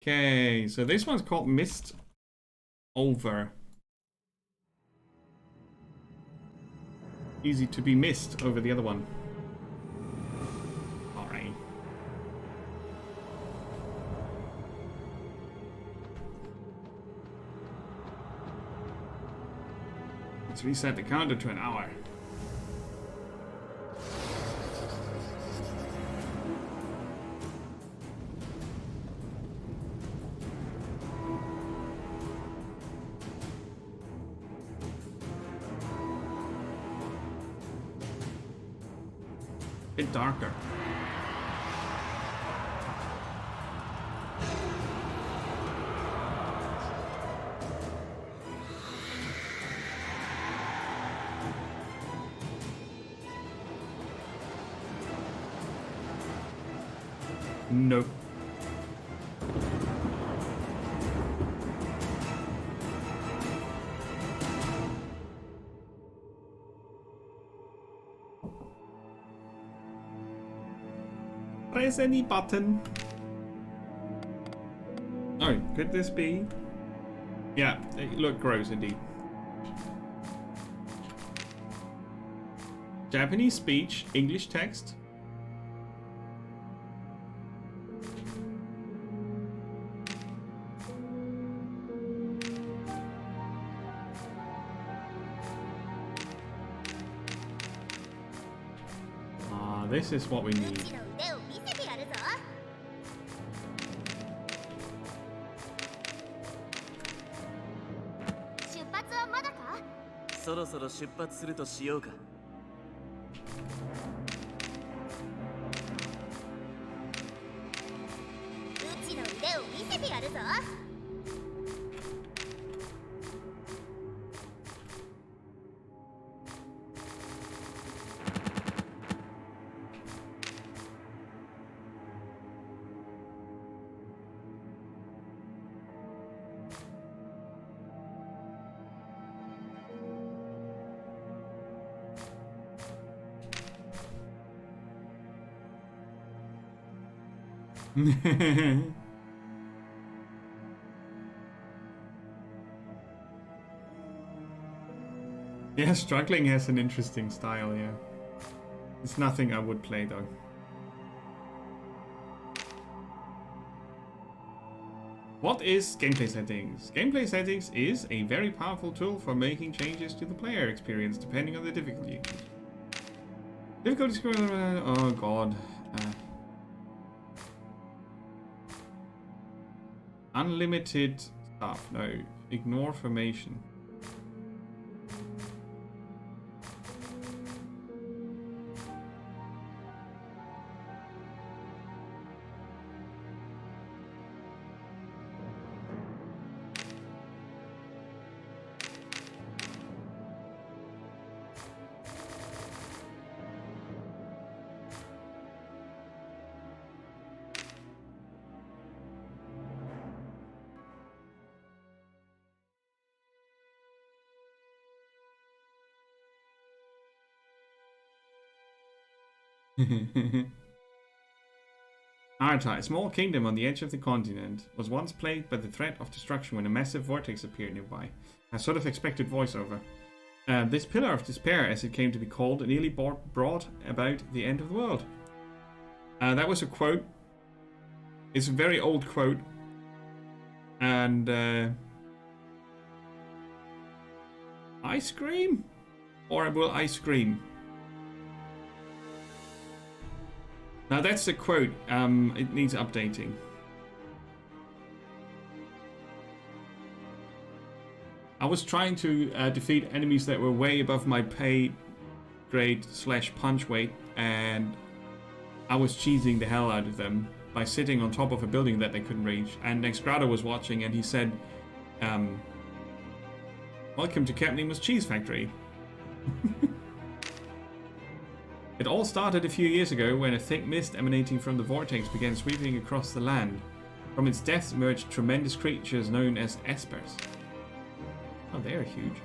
Okay, so this one's called Mistover. Easy to be missed over the other one. Alright. Let's reset the counter to an hour. Bit darker. Nope. Press any button. Oh, could this be? Yeah, it looked gross indeed. Japanese speech, English text. This is what we need. そろそろ出発するとしようか。うちの腕を見せてやるぞ。Yeah, struggling has an interesting style, yeah. It's nothing I would play though. What is gameplay settings? Gameplay settings is a very powerful tool for making changes to the player experience depending on the difficulty. Difficulty score, oh god. Unlimited stuff, no. Ignore formation. Arta, a small kingdom on the edge of the continent, was once plagued by the threat of destruction when a massive vortex appeared nearby. A sort of expected voiceover. This pillar of despair, as it came to be called, nearly brought about the end of the world. That was a quote. It's a very old quote. And ice cream? Or will I scream? Now that's a quote. It needs updating. I was trying to defeat enemies that were way above my pay grade / punch weight, and I was cheesing the hell out of them by sitting on top of a building that they couldn't reach. And Nexgrado was watching, and he said, "Welcome to Captain Nemo's Cheese Factory." It all started a few years ago when a thick mist emanating from the vortex began sweeping across the land. From its depths emerged tremendous creatures known as espers. Oh, they are huge.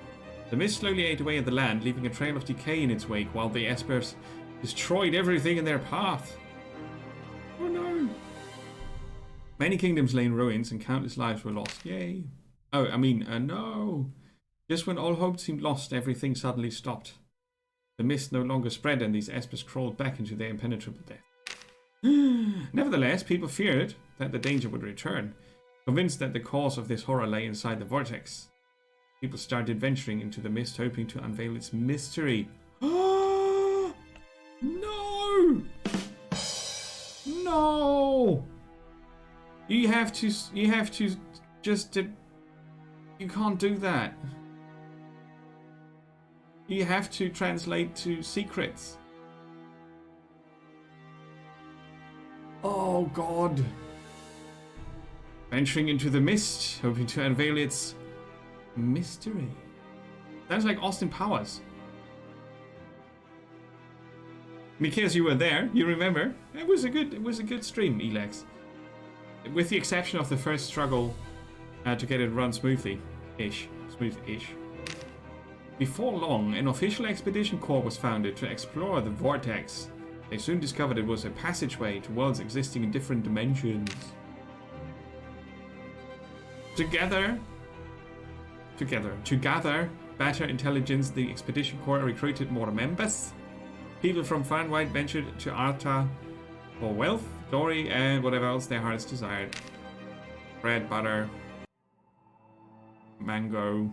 The mist slowly ate away at the land, leaving a trail of decay in its wake, while the espers destroyed everything in their path. Oh no! Many kingdoms lay in ruins and countless lives were lost. Yay. Oh, I mean, no. Just when all hope seemed lost, everything suddenly stopped. The mist no longer spread and these espers crawled back into their impenetrable death. Nevertheless, people feared that the danger would return, convinced that the cause of this horror lay inside the vortex. People started venturing into the mist, hoping to unveil its mystery. No! No! You have to just, you can't do that. You have to translate to secrets. Oh God. Venturing into the mist, hoping to unveil its mystery. Sounds like Austin Powers. Because you were there, you remember. It was a good stream, Elex. With the exception of the first struggle to get it run smoothly-ish. Smooth-ish. Before long, an official expedition corps was founded to explore the vortex. They soon discovered it was a passageway to worlds existing in different dimensions. To gather better intelligence, the expedition corps recruited more members. People from far and wide ventured to Arta for wealth, glory, and whatever else their hearts desired. Bread, butter, mango,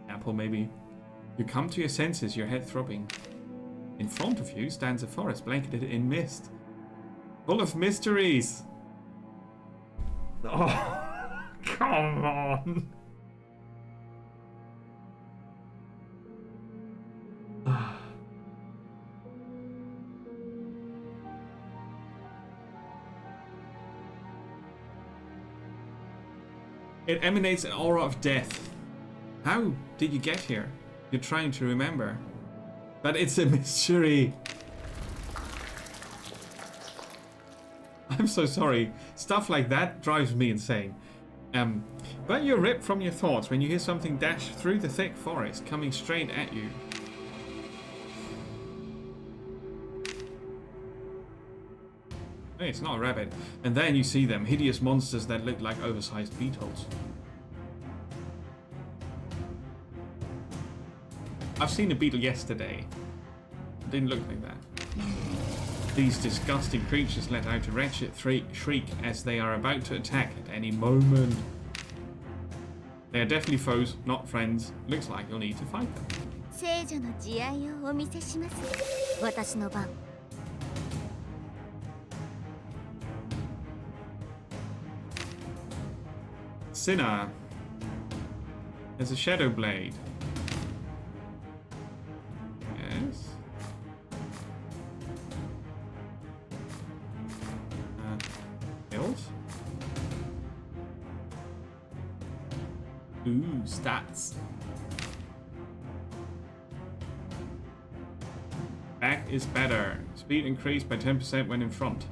apple maybe. You come to your senses, your head throbbing. In front of you stands a forest blanketed in mist, full of mysteries. Oh, come on. It emanates an aura of death. How did you get here? You're trying to remember. But it's a mystery. I'm so sorry. Stuff like that drives me insane. But you're ripped from your thoughts when you hear something dash through the thick forest, coming straight at you. Hey, it's not a rabbit. And then you see them, hideous monsters that look like oversized beetles. I've seen a beetle yesterday. It didn't look like that. These disgusting creatures let out a wretched shriek as they are about to attack at any moment. They are definitely foes, not friends. Looks like you'll need to fight them. Sinner has a shadow blade. Yes. Build. Ooh, stats. Back is better. Speed increased by 10% when in front.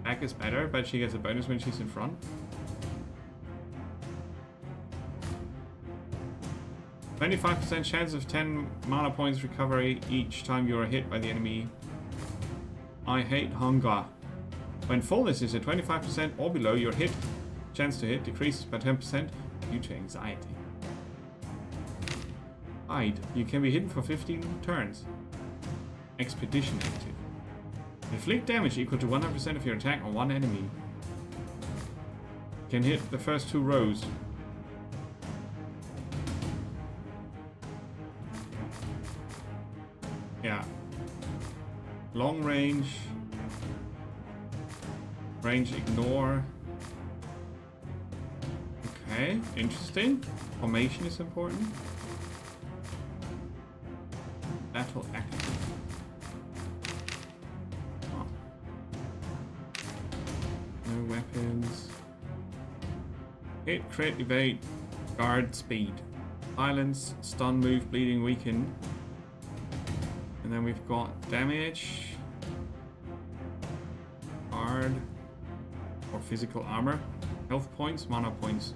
Back is better, but she gets a bonus when she's in front. 25% chance of 10 mana points recovery each time you are hit by the enemy. I hate hunger. When fullness is at 25% or below, your chance to hit decreases by 10% due to anxiety. Hide. You can be hidden for 15 turns. Expedition active. Inflict damage equal to 100% of your attack on one enemy. Can hit the first 2 rows. Yeah. Long range. Range ignore. Okay, interesting. Formation is important. Battle active. Oh. No weapons. Hit, crit, evade, guard, speed. Silence, stun, move, bleeding, weaken. And then we've got damage. Guard. Or physical armor. Health points, mana points.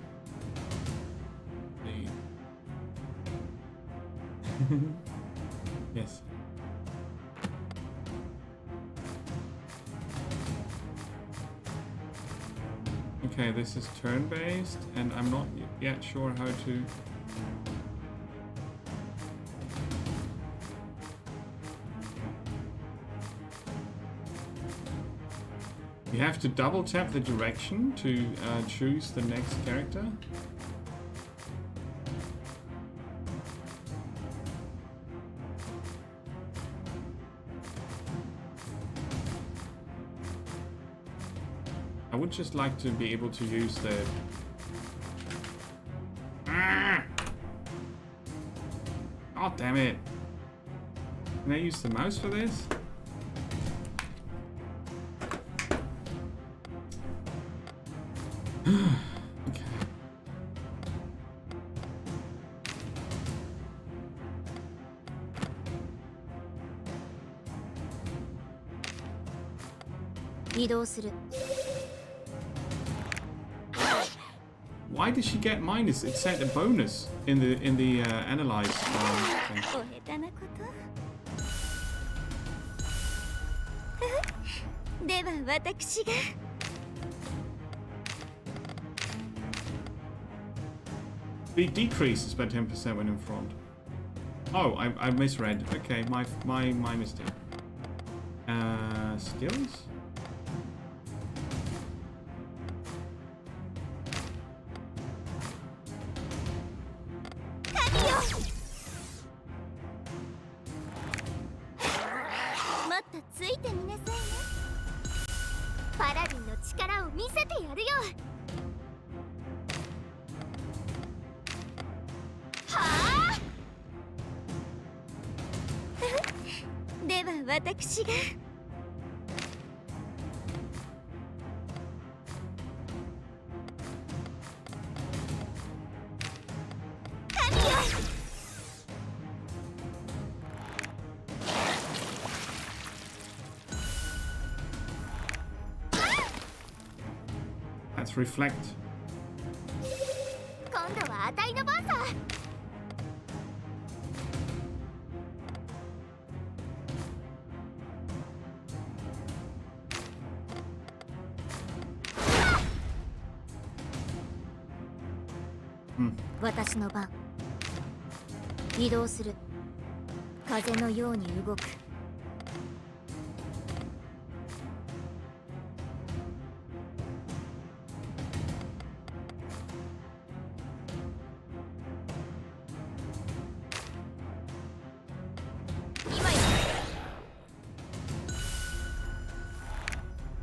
Yes. Okay, this is turn-based, and I'm not yet sure how to... You have to double tap the direction to choose the next character. I would just like to be able to use the... Ah! Oh, damn it. Can I use the mouse for this? Okay. Why did she get minus? It said a bonus in the analyze thing. お下手なことでは私が The decrease is by 10% when in front. Oh, I misread. Okay, my mistake. Skills? Let's reflect. 今度はあたいの番さ 私の番移動する風のように動く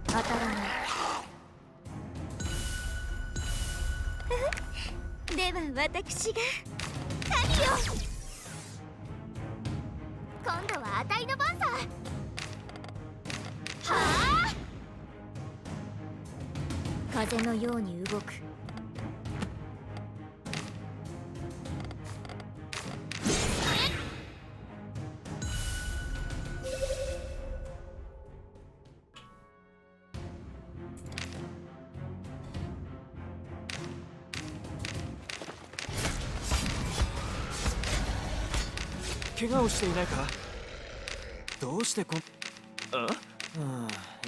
当たらないでは私が神よ今度はあたいの番さはあ風のように動く 怪我をしていないかどうして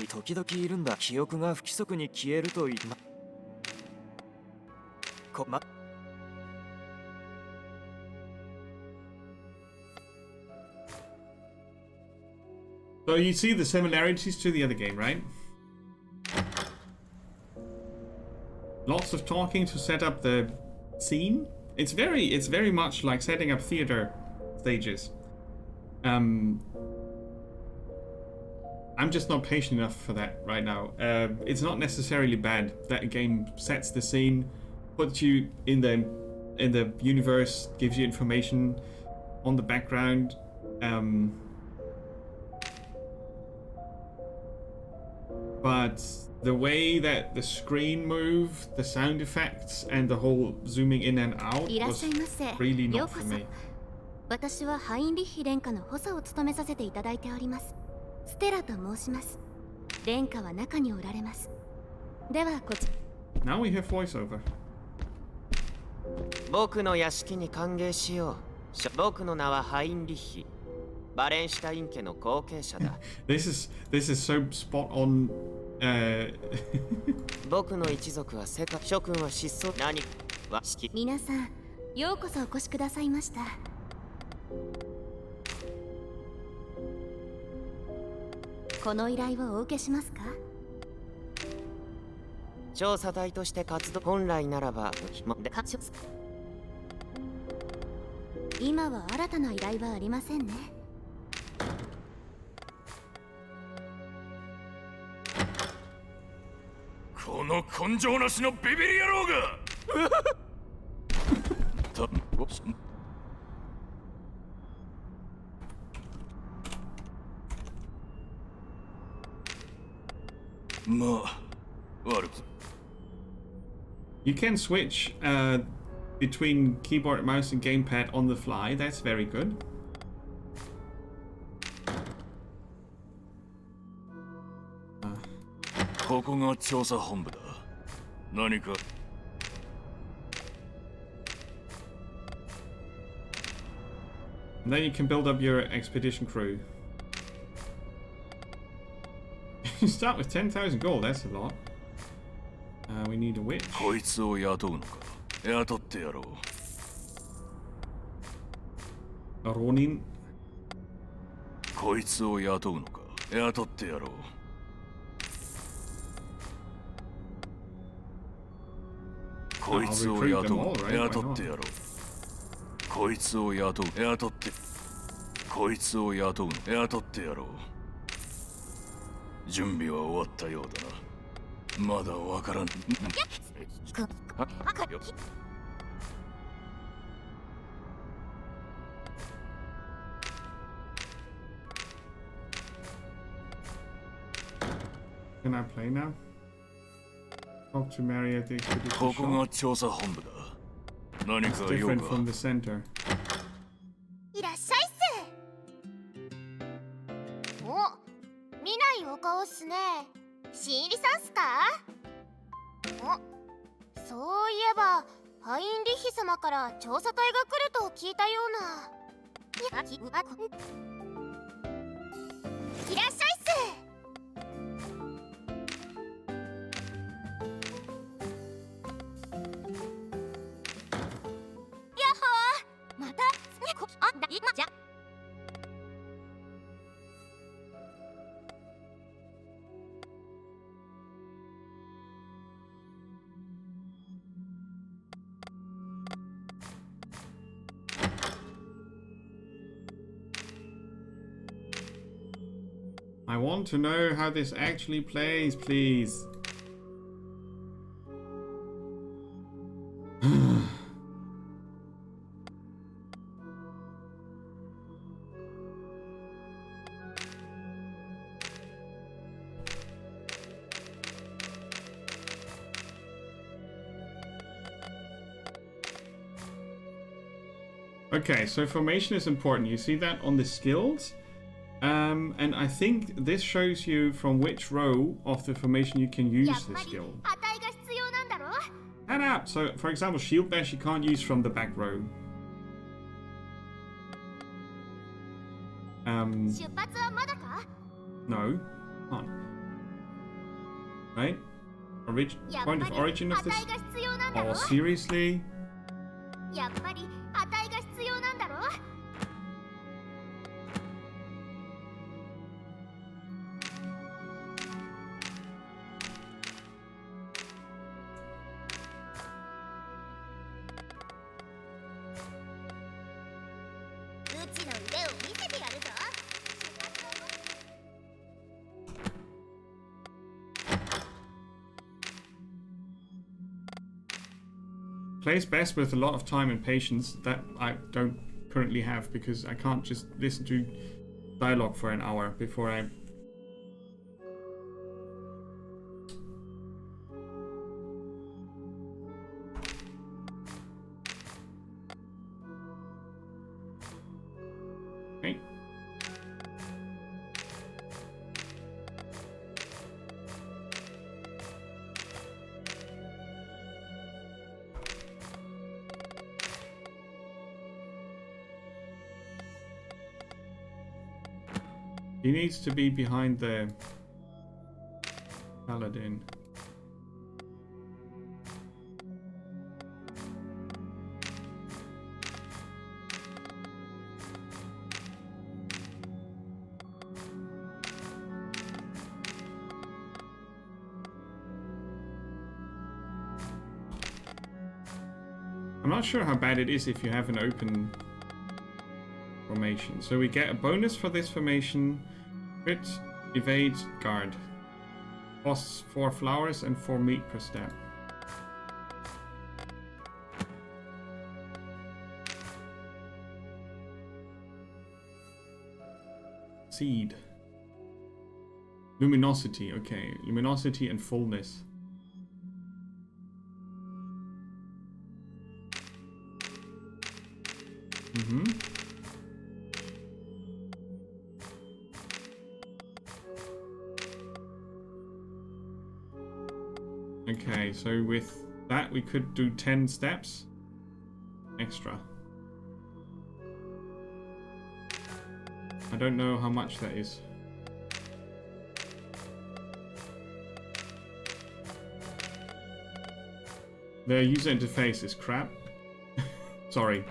時々いるんだ記憶が不規則に消えると言いSo you see the similarities to the other game, right? Lots of talking to set up the scene. It's very much like setting up theater stages. I'm just not patient enough for that right now. It's not necessarily bad that a game sets the scene, puts you in the universe, gives you information on the background. But the way that the screen moved, the sound effects, and the whole zooming in and out was really not for me. 私はハインリッヒ殿下の補佐を務めさせていただいております。ステラと申します。殿下は中におられます。ではこちら。Now we have voiceover. 僕の屋敷に歓迎しよう。僕の名はハインリッヒ。バレンシュタイン家の後継者だ。This is so spot on 僕の一族は世界諸君は失踪何は式皆さんようこそお越しくださいました。この依頼をお受けしますか？調査隊として活動本来ならば今は新たな依頼はありませんね。この根性なしのビビり野郎がまあ悪く You can switch between keyboard, mouse, and gamepad on the fly. That's very good. Uh, ここが調査本部だ。何か and then you can build up your expedition crew. You start with 10,000 gold. That's a lot. We need a witch. こいつを雇うのか。雇ってやろう。 A Ronin. こいつを雇うのか。雇ってやろう。 こいつを雇う。雇ってやろう。こいつを雇う。雇って。こいつを雇う。雇ってやろう。準備は終わったようだな。まだわからん。Can I play now? Talk to Mary at the expedition ここ shop. が調査本部だ。何 It's か用 different が。 from the center. いらっしゃいっす。お、見ないお顔っすね。新入りさんっすか？お、そういえばハインリッヒ様から調査隊が来ると聞いたような。いらっしゃいっす。またあんだ今じゃ I want to know how this actually plays, please. Okay, so formation is important. You see that on the skills? And I think this shows you from which row of the formation you can use the skill. 値が必要なんだろ Head out! So, for example, shield bash you can't use from the back row. 出発はまだか No, can't. Right? Point of origin of this? 値が必要なんだろ Oh, seriously? やっぱり値が必要なんだろ うちの腕を見せてやるぞ Plays best with a lot of time and patience that I don't currently have because I can't just listen to dialogue for an hour before I... Okay. He needs to be behind the Paladin. I'm not sure how bad it is if you have an open formation. So we get a bonus for this formation. Crit, evade, guard. Costs 4 flowers and 4 meat per step. Seed. Luminosity, okay. Luminosity and fullness. Okay, so with that we could do 10 steps extra. I don't know how much that is. The user interface is crap. Sorry.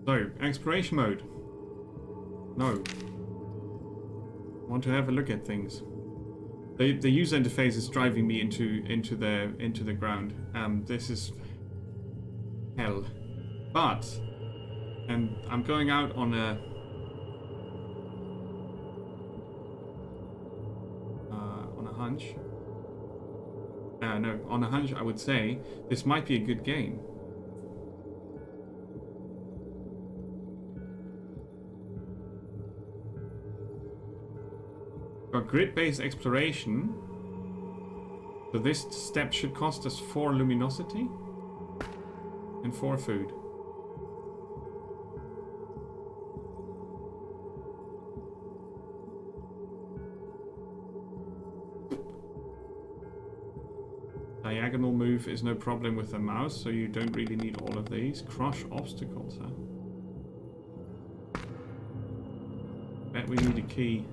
So, exploration mode. No. I want to have a look at things. The user interface is driving me into the ground. This is hell. But, and I'm going out on a hunch. No, on a hunch, I would say this might be a good game. For grid-based exploration, so this step should cost us 4 luminosity and 4 food. Diagonal move is no problem with the mouse, so you don't really need all of these. Crush obstacles, huh? Bet we need a key.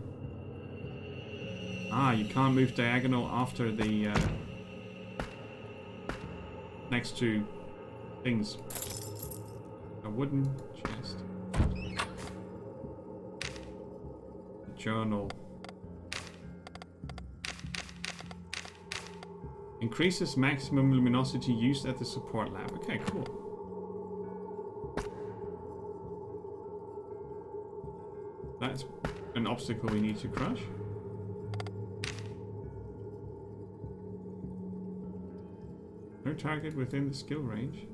Ah, you can't move diagonal after the next to things. A wooden chest. A journal. Increases maximum luminosity used at the support lab. Okay, cool. That's an obstacle we need to crush. No target within the skill range.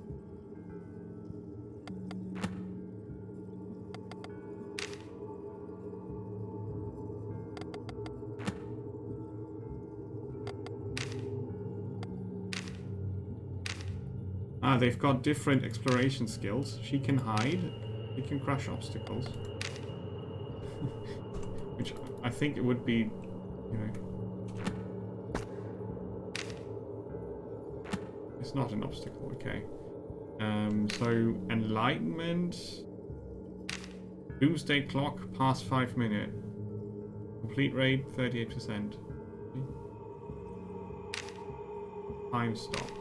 Ah, they've got different exploration skills. She can hide, he can crush obstacles. Which I think it would be, you know... It's not an obstacle, okay. So, enlightenment... Doomsday clock, past 5 minutes. Complete rate, 38%. Time stop.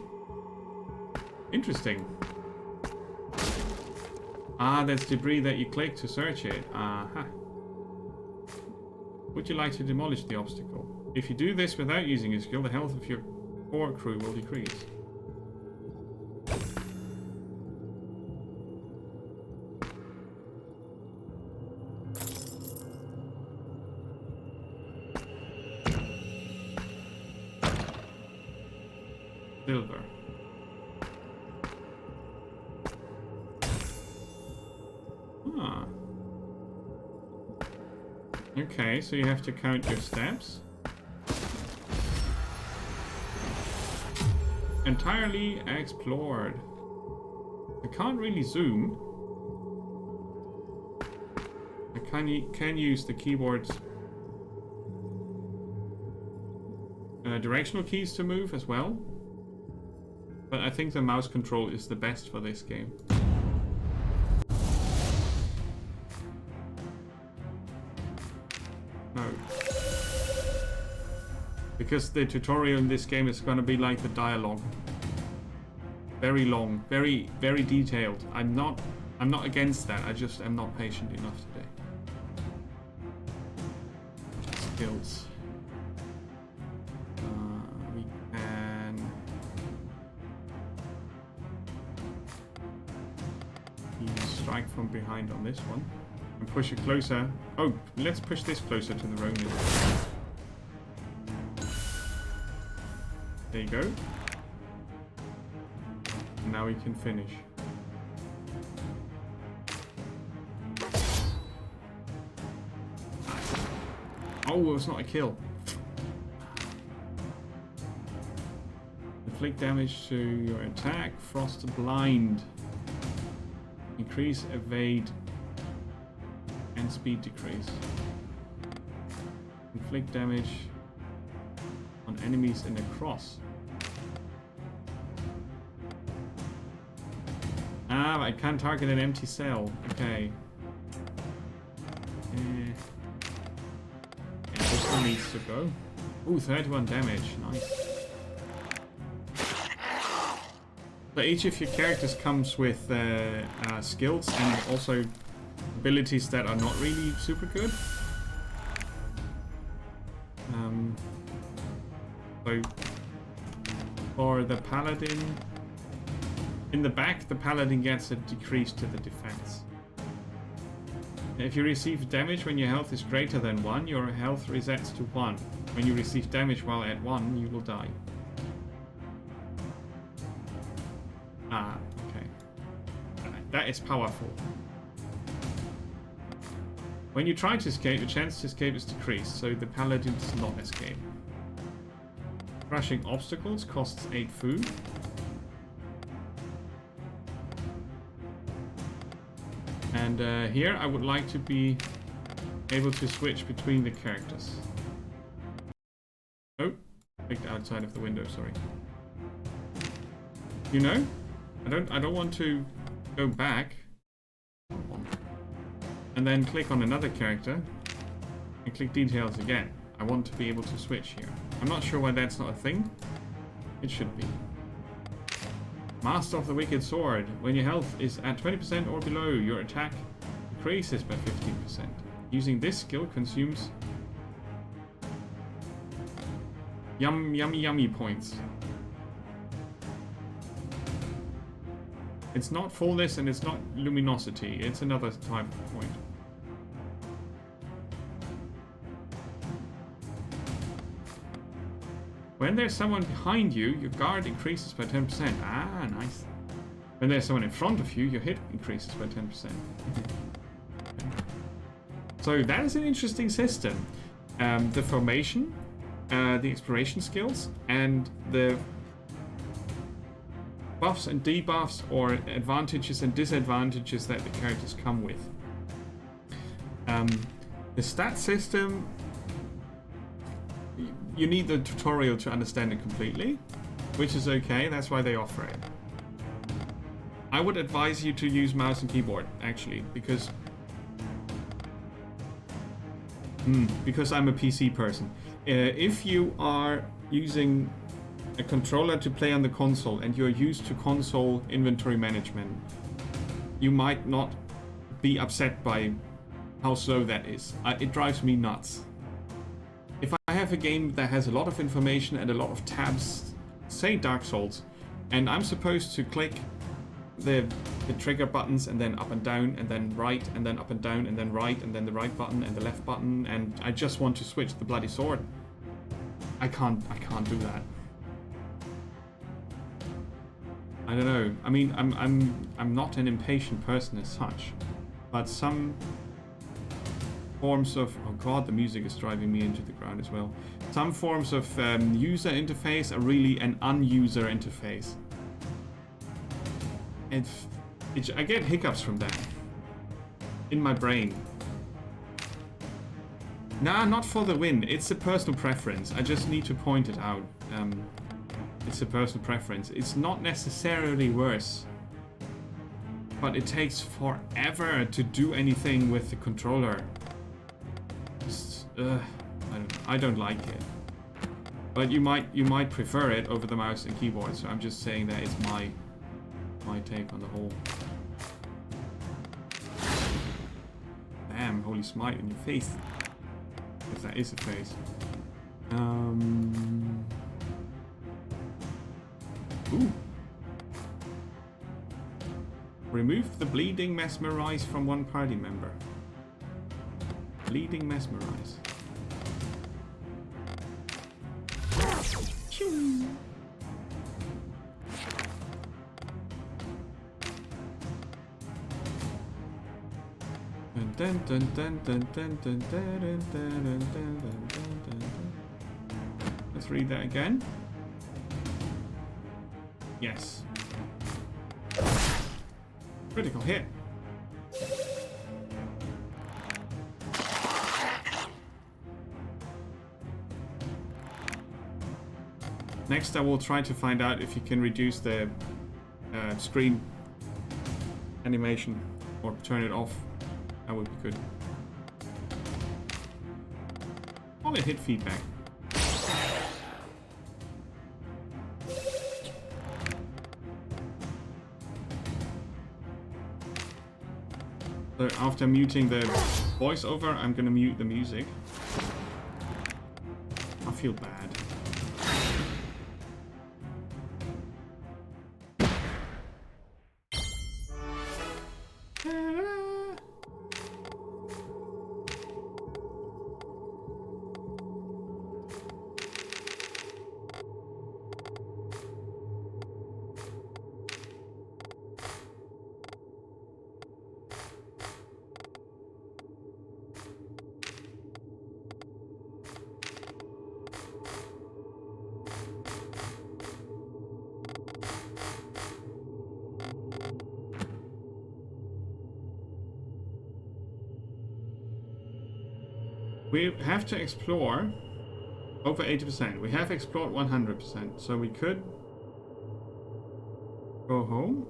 Interesting. Ah, that's debris that you click to search it. Aha. Would you like to demolish the obstacle? If you do this without using a skill, the health of your core crew will decrease. Silver. Ah. Okay, so you have to count your steps. Entirely explored. I can't really zoom. I can use the keyboard's directional keys to move as well. But I think the mouse control is the best for this game. No. Because the tutorial in this game is going to be like the dialogue. Very long, very, very detailed. I'm not against that. I just am not patient enough today. Skills. We can use strike from behind on this one and push it closer. Oh, let's push this closer to the Ronin. There you go. And now we can finish. Oh, it's not a kill. Inflict damage to your attack. Frost blind. Increase evade and speed decrease. Inflict damage on enemies in a cross. Ah, I can't target an empty cell. Okay. This one needs to go. Ooh, 31 damage. Nice. So each of your characters comes with skills and also abilities that are not really super good. So for the paladin, in the back, the paladin gets a decrease to the defense. If you receive damage when your health is greater than 1, your health resets to 1. When you receive damage while at 1, you will die. Ah, okay. That is powerful. When you try to escape, the chance to escape is decreased, so the paladin does not escape. Crushing obstacles costs 8 food. And here I would like to be able to switch between the characters. Oh, clicked outside of the window, sorry. You know, I don't want to go back and then click on another character and click details again. I want to be able to switch here. I'm not sure why that's not a thing. It should be. Master of the Wicked Sword. When your health is at 20% or below, your attack decreases by 15%. Using this skill consumes yummy points. It's not fullness and it's not luminosity. It's another type of point. When there's someone behind you, your guard increases by 10%. Ah, nice. When there's someone in front of you, your hit increases by 10%. So that is an interesting system. The formation, the exploration skills, and the buffs and debuffs or advantages and disadvantages that the characters come with. The stat system, you need the tutorial to understand it completely, which is okay, that's why they offer it. I would advise you to use mouse and keyboard, actually, because I'm a PC person. If you are using a controller to play on the console and you're used to console inventory management, you might not be upset by how slow that is. It drives me nuts. If I have a game that has a lot of information and a lot of tabs, say Dark Souls, and I'm supposed to click the trigger buttons and then up and down and then right and then up and down and then right and then the right button and the left button, and I just want to switch the bloody sword, I can't do that. I don't know. I mean, I'm not an impatient person as such, but some forms of, oh god, the music is driving me into the ground as well. Some forms of user interface are really an un-user interface. And I get hiccups from that in my brain. Nah, not for the win. It's a personal preference. I just need to point it out. it's a personal preference. It's not necessarily worse, but it takes forever to do anything with the controller. Just, I don't like it. But you might prefer it over the mouse and keyboard. So I'm just saying that it's my take on the whole. Damn, holy smite in your face. If that is a face. Ooh. Remove the bleeding mesmerize from one party member. Bleeding mesmerize. Let's read that again. Yes. Critical hit. Next, I will try to find out if you can reduce the screen animation or turn it off. That would be good. All it hit feedback. So after muting the voiceover, I'm gonna mute the music. I feel bad. We have to explore over 80%. We have explored 100%, so we could go home.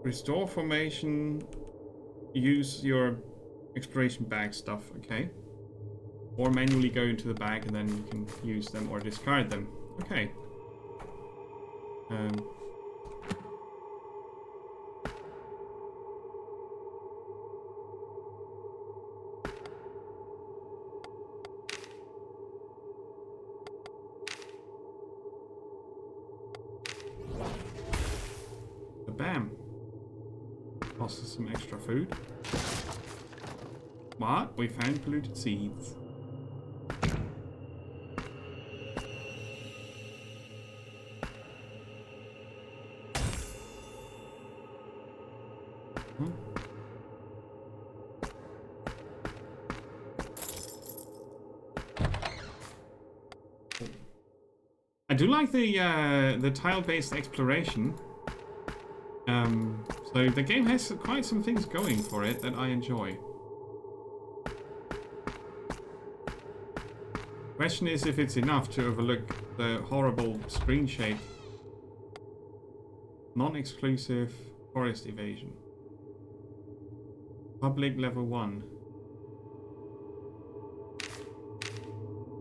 Restore formation. Use your exploration bag stuff, okay. Or manually go into the bag and then you can use them or discard them. Okay. Bam. Cost us some extra food. What? We found polluted seeds. I do like the tile-based exploration. So the game has quite some things going for it that I enjoy. Question is if it's enough to overlook the horrible screen shape. Non-exclusive forest evasion. Public level 1.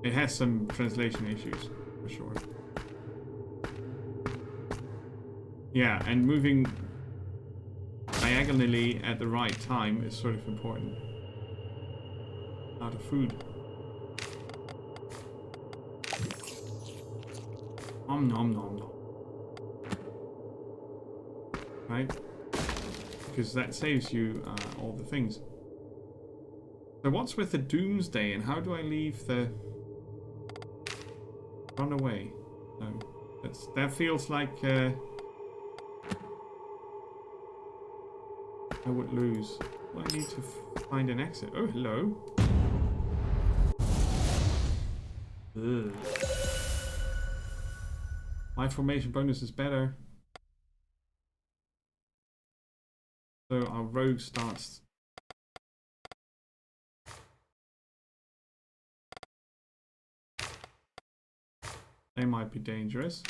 It has some translation issues, for sure. Yeah, and moving diagonally at the right time is sort of important. Out of food. Nom nom nom nom. Right? Because that saves you all the things. So what's with the doomsday and how do I leave the... Run away? No. That feels like... I would lose. Well, I need to find an exit. Oh, hello. Ugh. My formation bonus is better. So our rogue starts. They might be dangerous.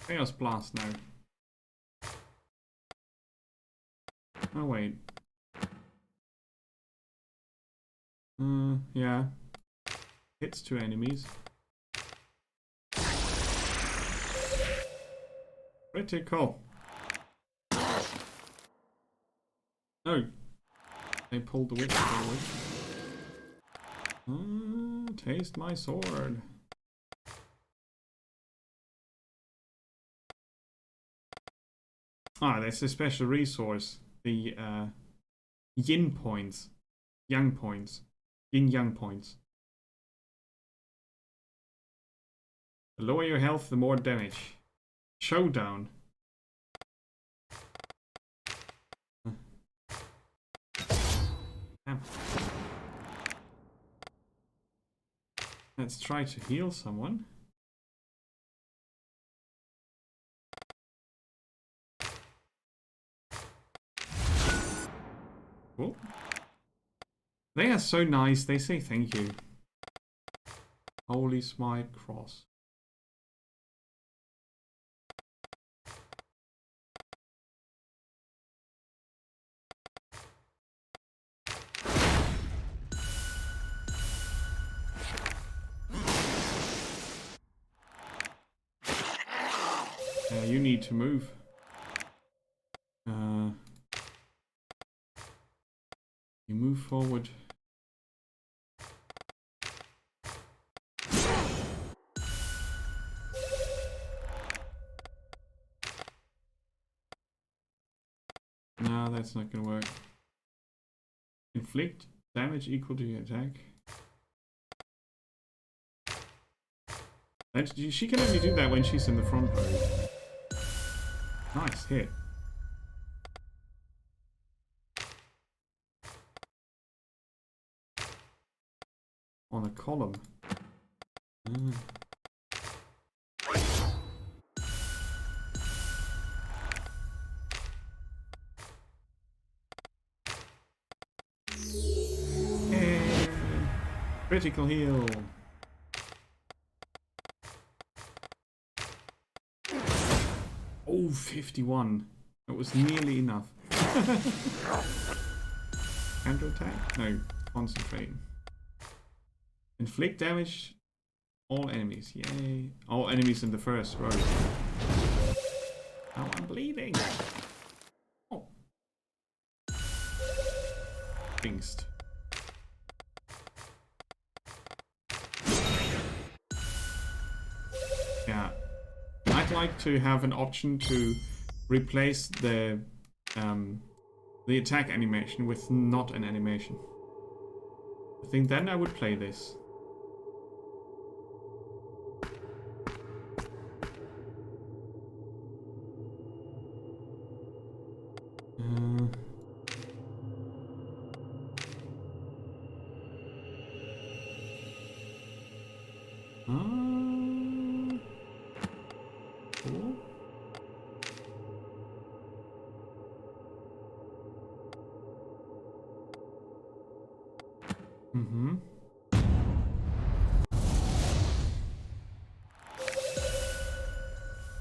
Chaos Blast now. Oh wait. Yeah. Hits 2 enemies. Critical. Oh. They pulled the witch forward. Taste my sword. Ah, that's a special resource. The yin points. Yang points. Yin-yang points. The lower your health, the more damage. Showdown. Damn. Let's try to heal someone. Cool. They are so nice, they say thank you. Holy Smite Cross. You need to move. You move forward. No, that's not gonna work. Inflict damage equal to your attack. She can only do that when she's in the front pose. Nice hit. On a column. Critical heal. Oh, 51. That was nearly enough. Counter attack? No, concentrate. Inflict damage. All enemies. Yay. All enemies in the first row. Oh, I'm bleeding. Oh. Pinkst. Yeah. I'd like to have an option to replace the attack animation with not an animation. I think then I would play this. Cool.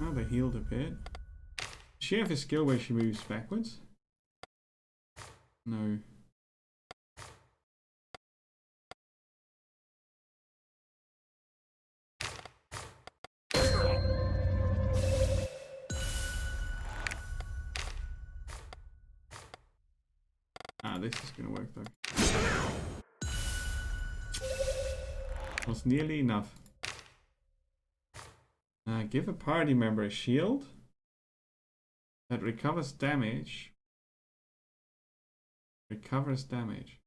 Oh, they healed a bit. Does she have a skill where she moves backwards? No. Ah, this is gonna work though. Was nearly enough. Give a party member a shield that recovers damage. Recovers damage.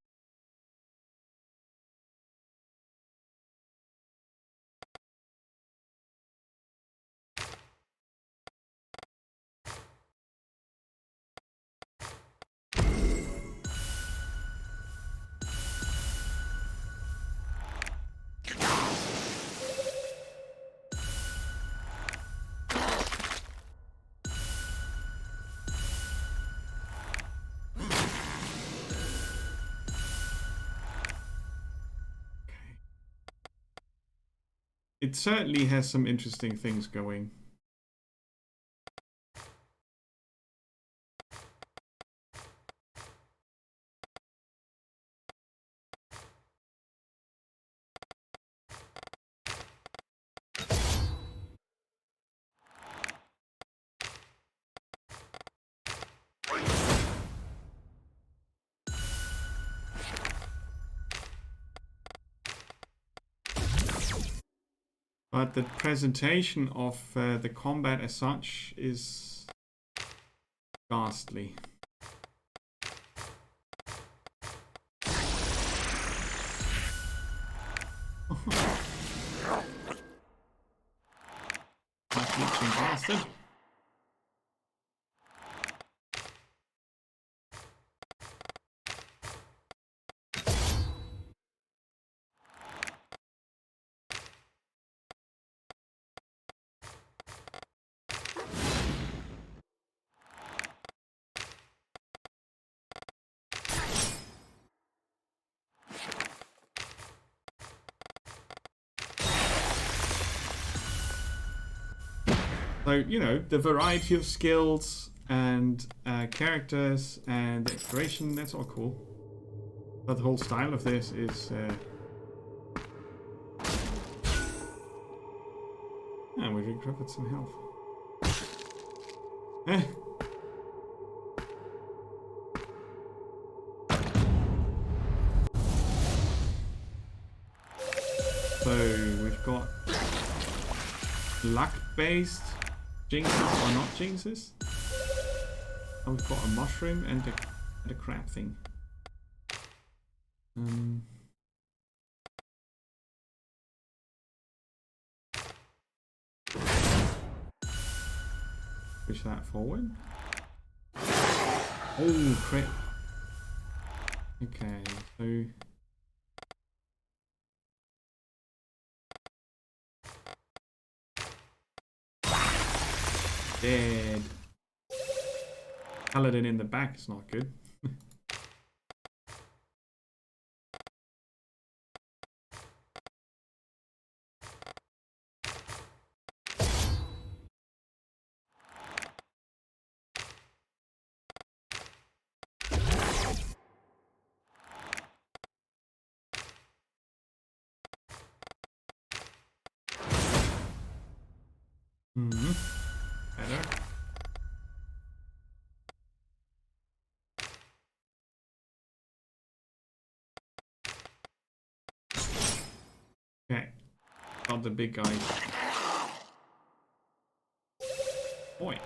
it certainly has some interesting things going. But the presentation of the combat as such is ghastly. That glitching bastard. So, you know, the variety of skills and characters and the exploration, that's all cool. But the whole style of this is... and we recovered some health. Eh. So, we've got luck-based jinxes or not jinxes. And we've got a mushroom and a crab thing. Push that forward. Oh, crit. Okay, so... Dead. Paladin in the back is not good. Better. Okay. Got the big guy. Boy.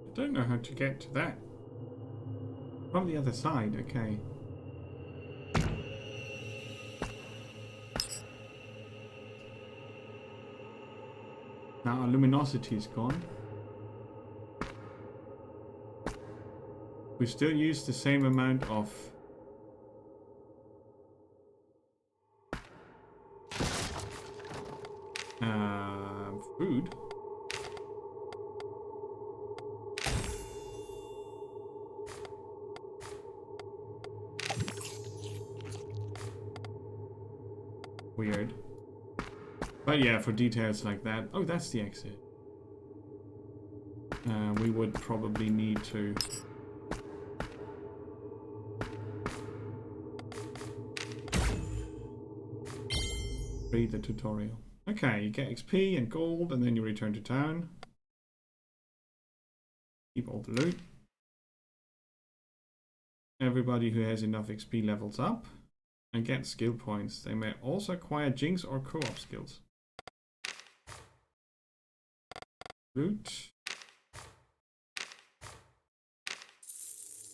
I don't know how to get to that. From the other side, okay. Now our luminosity is gone. We still use the same amount of food. Weird. But yeah, for details like that... Oh, that's the exit. We would probably need to... read the tutorial. Okay, you get XP and gold, and then you return to town. Keep all the loot. Everybody who has enough XP levels up and get skill points. They may also acquire Jinx or co-op skills. Loot.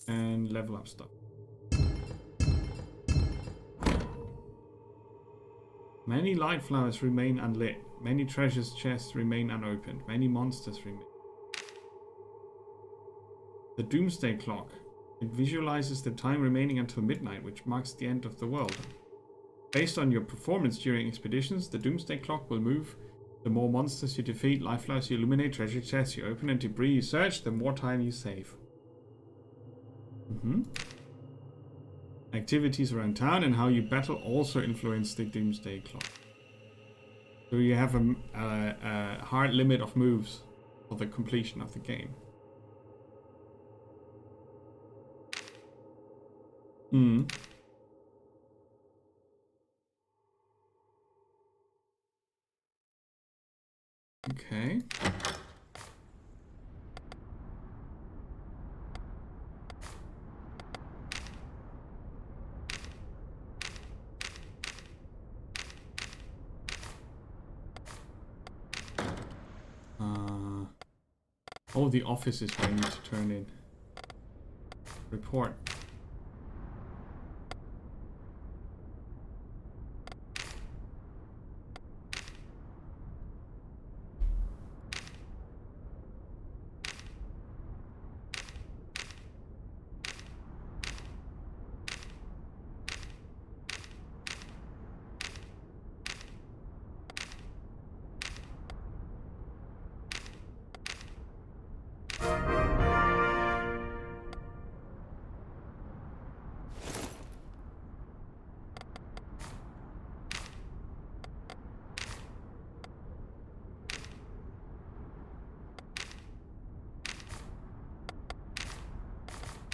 And level up stuff. Many light flowers remain unlit. Many treasures chests remain unopened. Many monsters remain. The Doomsday Clock. It visualizes the time remaining until midnight, which marks the end of the world. Based on your performance during expeditions, the Doomsday Clock will move. The more monsters you defeat, life flowers you illuminate, treasure chests you open, and debris you search, the more time you save. Activities around town and how you battle also influence the Doomsday Clock. So you have a hard limit of moves for the completion of the game. Okay. Oh, the office is where I need to turn in. Report.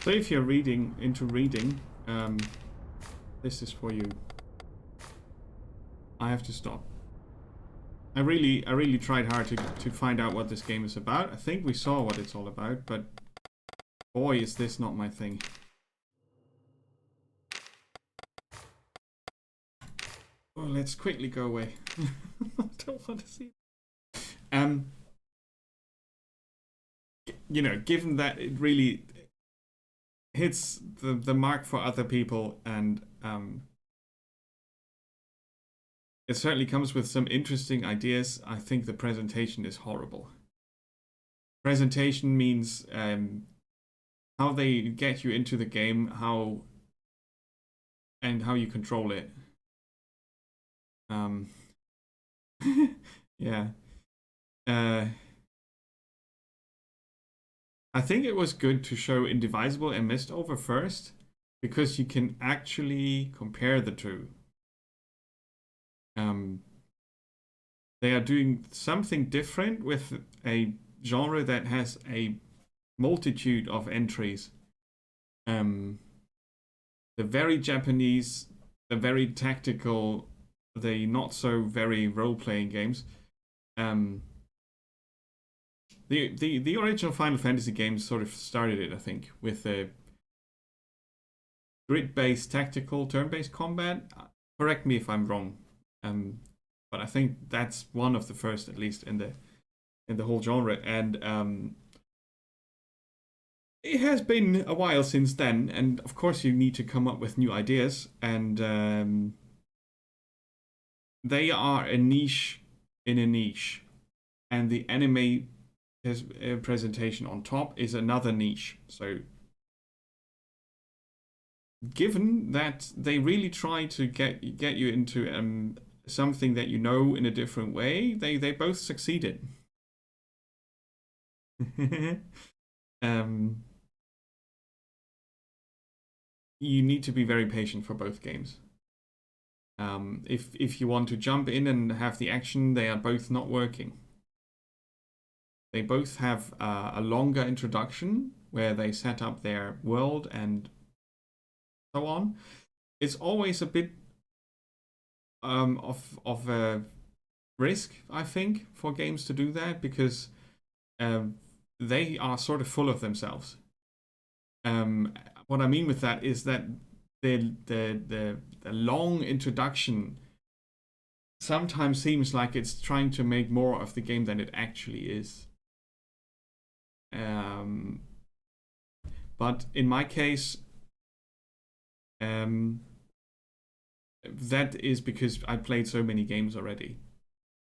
So if you're into reading, this is for you. I have to stop. I really tried hard to find out what this game is about. I think we saw what it's all about, but boy, is this not my thing. Oh, let's quickly go away. I don't want to see it. You know, given that it really hits the mark for other people, and it certainly comes with some interesting ideas, I think the presentation is horrible. Presentation means how they get you into the game, how you control it. Yeah. I think it was good to show Indivisible and Mistover first, because you can actually compare the two. They are doing something different with a genre that has a multitude of entries. The very Japanese, the very tactical, the not so very role-playing games. The original Final Fantasy games sort of started it, I think, with the grid-based tactical turn-based combat. Correct me if I'm wrong, but I think that's one of the first, at least in the whole genre. And it has been a while since then, and of course you need to come up with new ideas. And they are a niche in a niche, and the anime presentation on top is another niche. So given that they really try to get you into something that you know in a different way, they both succeeded. You need to be very patient for both games. If you want to jump in and have the action, they are both not working. They both have a longer introduction where they set up their world and so on. It's always a bit of a risk, I think, for games to do that, because they are sort of full of themselves. What I mean with that is that the long introduction sometimes seems like it's trying to make more of the game than it actually is. But in my case, that is because I played so many games already.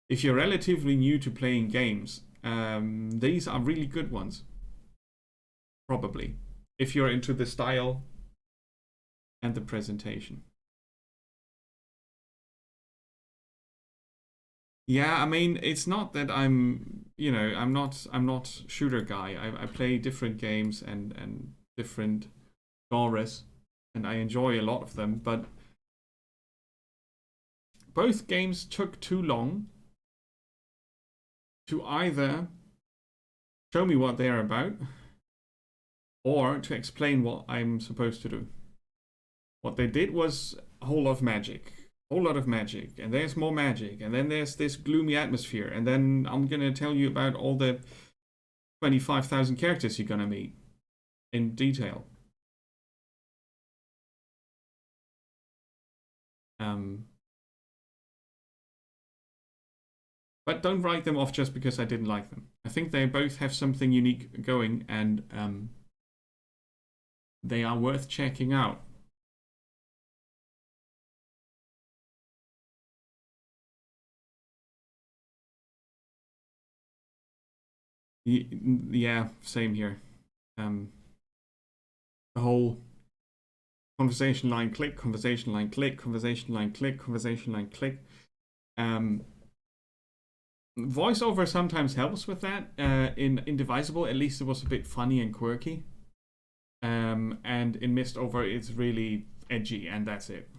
If you're relatively new to playing games, these are really good ones. Probably. If you're into the style and the presentation. Yeah, I mean, it's not that I'm, you know, I'm not shooter guy. I play different games and different genres, and I enjoy a lot of them, but both games took too long to either show me what they're about or to explain what I'm supposed to do. What they did was a whole lot of magic. Whole lot of magic, and there's more magic, and then there's this gloomy atmosphere, and then I'm gonna tell you about all the 25,000 characters you're gonna meet in detail. But don't write them off just because I didn't like them. I think they both have something unique going, and they are worth checking out. Yeah, same here. The whole conversation line click, conversation line click, conversation line click, conversation line click. Voiceover sometimes helps with that. In Indivisible, at least it was a bit funny and quirky. And in Mistover, it's really edgy, and that's it.